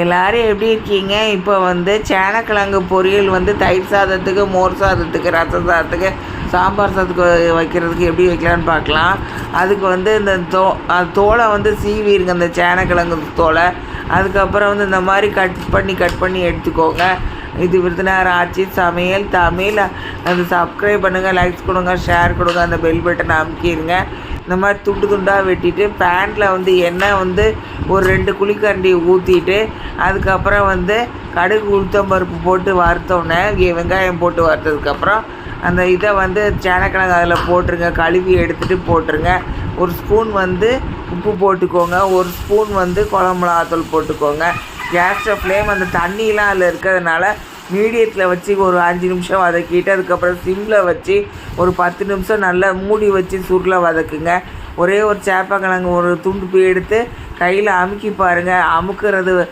எல்லாரும் எப்படி இருக்கீங்க? இப்போ வந்து சேனக்கிழங்கு பொரியல் வந்து தயிர் சாதத்துக்கு, மோர் சாதத்துக்கு, ரச சாதத்துக்கு, சாம்பார் சாதத்துக்கு வைக்கிறதுக்கு எப்படி வைக்கலான்னு பார்க்கலாம். அதுக்கு வந்து இந்த தோலை வந்து சீவிடுங்க, இந்த சேனக்கிழங்கு தோலை. அதுக்கப்புறம் வந்து இந்த மாதிரி கட் பண்ணி எடுத்துக்கோங்க. இது விருதுநகர் ஆட்சி சமையல் தமிழ். அது சப்ஸ்கிரைப் பண்ணுங்கள், லைக்ஸ் கொடுங்க, ஷேர் கொடுங்க, அந்த பெல் பட்டனை அமுக்கிடுங்க. இந்த மாதிரி துண்டு துண்டாக வெட்டிட்டு பேனில் வந்து எண்ணெய் வந்து ஒரு 2 குழிக்கரண்டி ஊற்றிட்டு, அதுக்கப்புறம் வந்து கடுகு உளுத்தம்பருப்பு போட்டு வறுத்தோடனே வெங்காயம் போட்டு வறுத்ததுக்கப்புறம் அந்த இதை வந்து சேனக்கிழங்கு அதில் போட்டுருங்க. கழுவி எடுத்துகிட்டு போட்டுருங்க. ஒரு ஸ்பூன் வந்து உப்பு போட்டுக்கோங்க. ஒரு ஸ்பூன் வந்து குழம்பு மிளகாத்தூள் போட்டுக்கோங்க. கேஸ் ஃப்ளேம் அந்த தண்ணியெலாம் அதில் இருக்கிறதுனால மீடியத்தில் வச்சு ஒரு 5 நிமிஷம் வதக்கிட்டு, அதுக்கப்புறம் சிம்மில் வச்சு ஒரு 10 நிமிஷம் நல்லா மூடி வச்சு சுருளை வதக்குங்க. ஒரே ஒரு சேப்பக்கிழங்கு ஒரு துண்டு எடுத்து கையில் அமுக்கி பாருங்கள். அமுக்கிறது